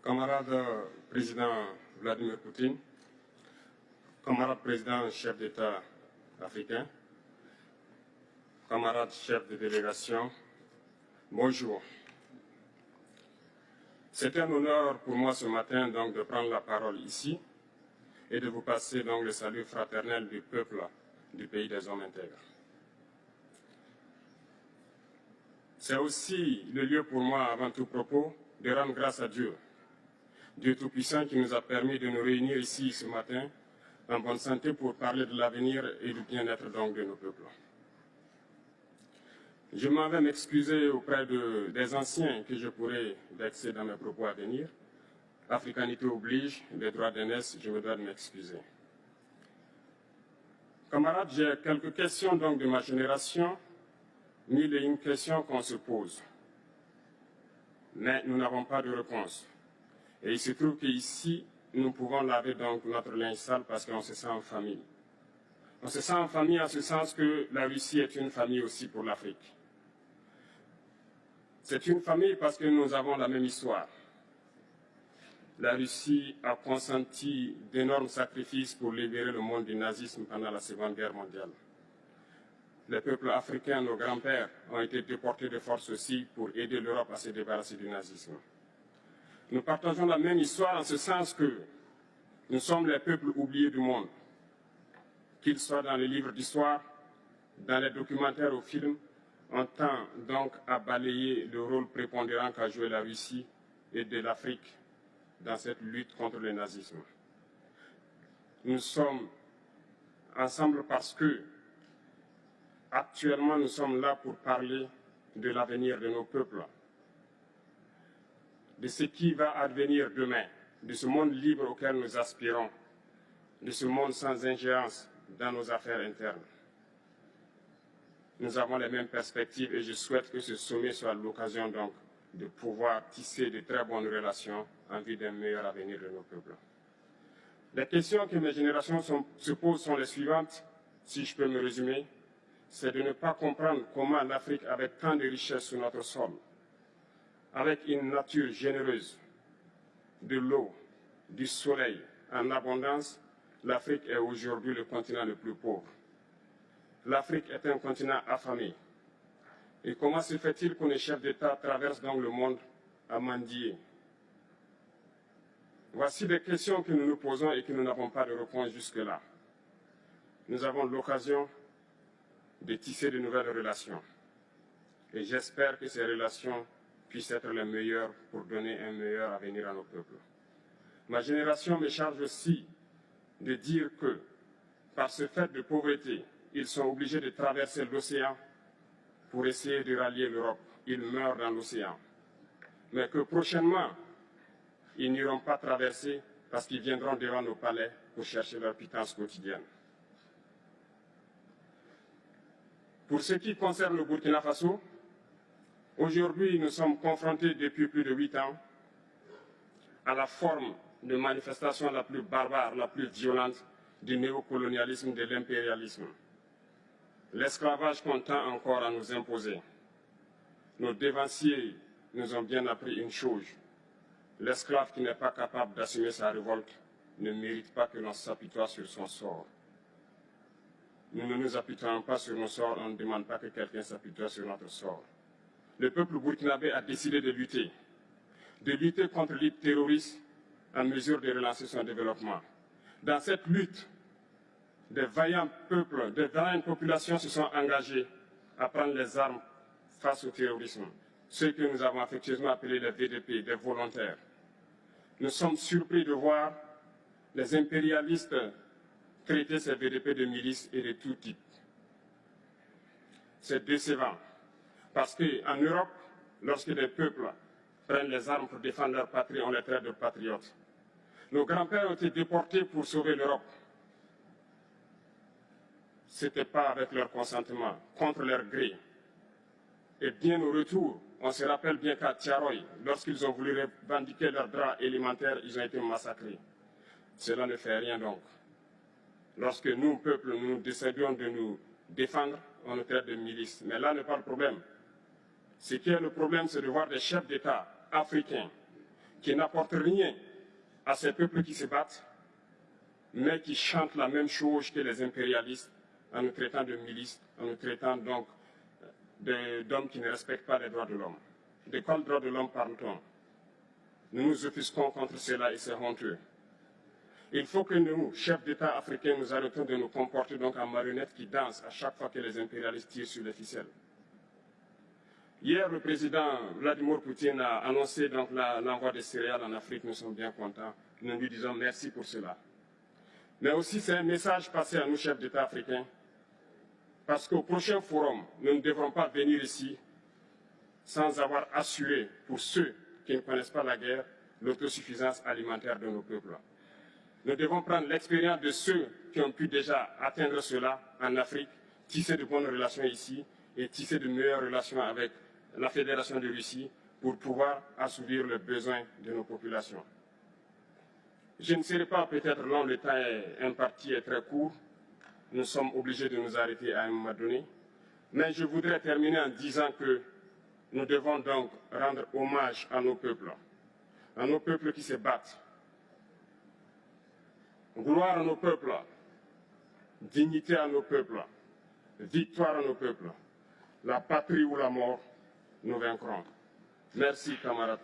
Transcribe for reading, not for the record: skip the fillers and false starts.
Camarade président Vladimir Poutine, camarade président chef d'État africain, camarade chef de délégation, bonjour. C'est un honneur pour moi ce matin donc de prendre la parole ici et de vous passer donc le salut fraternel du peuple du pays des hommes intègres. C'est aussi le lieu pour moi, avant tout propos, de rendre grâce à Dieu, Dieu Tout-Puissant qui nous a permis de nous réunir ici ce matin en bonne santé pour parler de l'avenir et du bien-être donc de nos peuples. Je m'en vais m'excuser auprès des anciens que je pourrais vexer dans mes propos à venir. Africanité oblige, les droits d'aînesse, je me dois de m'excuser. Camarades, j'ai quelques questions donc de ma génération, mille et une questions qu'on se pose. Mais nous n'avons pas de réponse. Et il se trouve qu'ici, nous pouvons laver donc notre linge sale parce qu'on se sent en famille. On se sent en famille en ce sens que la Russie est une famille aussi pour l'Afrique. C'est une famille parce que nous avons la même histoire. La Russie a consenti d'énormes sacrifices pour libérer le monde du nazisme pendant la Seconde Guerre mondiale. Les peuples africains, nos grands-pères, ont été déportés de force aussi pour aider l'Europe à se débarrasser du nazisme. Nous partageons la même histoire en ce sens que nous sommes les peuples oubliés du monde, qu'ils soient dans les livres d'histoire, dans les documentaires ou films. On tend donc à balayer le rôle prépondérant qu'a joué la Russie et de l'Afrique dans cette lutte contre le nazisme. Nous sommes ensemble parce que, actuellement, nous sommes là pour parler de l'avenir de nos peuples, de ce qui va advenir demain, de ce monde libre auquel nous aspirons, de ce monde sans ingérence dans nos affaires internes. Nous avons les mêmes perspectives et je souhaite que ce sommet soit l'occasion donc de pouvoir tisser de très bonnes relations en vue d'un meilleur avenir de nos peuples. Les questions que mes générations se posent sont les suivantes, si je peux me résumer, c'est de ne pas comprendre comment l'Afrique, avec tant de richesses sur notre sol, avec une nature généreuse, de l'eau, du soleil en abondance, l'Afrique est aujourd'hui le continent le plus pauvre. L'Afrique est un continent affamé. Et comment se fait-il que les chefs d'État traversent donc le monde à mendier? Voici des questions que nous nous posons et que nous n'avons pas de réponse jusque-là. Nous avons l'occasion de tisser de nouvelles relations. Et j'espère que ces relations puissent être les meilleures pour donner un meilleur avenir à nos peuples. Ma génération me charge aussi de dire que, par ce fait de pauvreté, ils sont obligés de traverser l'océan pour essayer de rallier l'Europe. Ils meurent dans l'océan. Mais que prochainement, ils n'iront pas traverser parce qu'ils viendront devant nos palais pour chercher leur pitance quotidienne. Pour ce qui concerne le Burkina Faso, aujourd'hui, nous sommes confrontés depuis plus de 8 ans à la forme de manifestation la plus barbare, la plus violente du néocolonialisme, de l'impérialisme. L'esclavage qu'on tend encore à nous imposer. Nos dévanciers nous ont bien appris une chose. L'esclave qui n'est pas capable d'assumer sa révolte ne mérite pas que l'on s'apitoie sur son sort. Nous ne nous apitoyons pas sur nos sorts, on ne demande pas que quelqu'un s'apitoie sur notre sort. Le peuple burkinabé a décidé de lutter contre l'île terroriste en mesure de relancer son développement. Dans cette lutte, des vaillants peuples, des vaillantes populations se sont engagées à prendre les armes face au terrorisme, ceux que nous avons affectueusement appelés les VDP, des volontaires. Nous sommes surpris de voir les impérialistes traiter ces VDP de milices et de tout type. C'est décevant, parce qu'en Europe, lorsque des peuples prennent les armes pour défendre leur patrie, on les traite de patriotes. Nos grands-pères ont été déportés pour sauver l'Europe. Ce n'était pas avec leur consentement, contre leur gré. Et bien au retour, on se rappelle bien qu'à Tiaroy, lorsqu'ils ont voulu revendiquer leurs droits élémentaires, ils ont été massacrés. Cela ne fait rien donc. Lorsque nous, peuple, nous décidons de nous défendre, on nous traite de milices. Mais là n'est pas le problème. Ce qui est le problème, c'est de voir des chefs d'État africains qui n'apportent rien à ces peuples qui se battent, mais qui chantent la même chose que les impérialistes en nous traitant de milices, en nous traitant donc d'hommes qui ne respectent pas les droits de l'homme. De quels droits de l'homme parle-t-on? Nous nous offusquons contre cela et c'est honteux. Il faut que nous, chefs d'État africains, nous arrêtons de nous comporter donc en marionnettes qui dansent à chaque fois que les impérialistes tirent sur les ficelles. Hier, le président Vladimir Poutine a annoncé donc l'envoi des céréales en Afrique. Nous sommes bien contents. Nous lui disons merci pour cela. Mais aussi, c'est un message passé à nous, chefs d'État africains, parce qu'au prochain forum, nous ne devrons pas venir ici sans avoir assuré, pour ceux qui ne connaissent pas la guerre, l'autosuffisance alimentaire de nos peuples. Nous devons prendre l'expérience de ceux qui ont pu déjà atteindre cela en Afrique, tisser de bonnes relations ici et tisser de meilleures relations avec la Fédération de Russie pour pouvoir assouvir les besoins de nos populations. Je ne serai pas peut-être long, le temps imparti est très court. Nous sommes obligés de nous arrêter à un moment donné. Mais je voudrais terminer en disant que nous devons donc rendre hommage à nos peuples qui se battent. Gloire à nos peuples, dignité à nos peuples, victoire à nos peuples. La patrie ou la mort, nous vaincrons. Merci, camarades.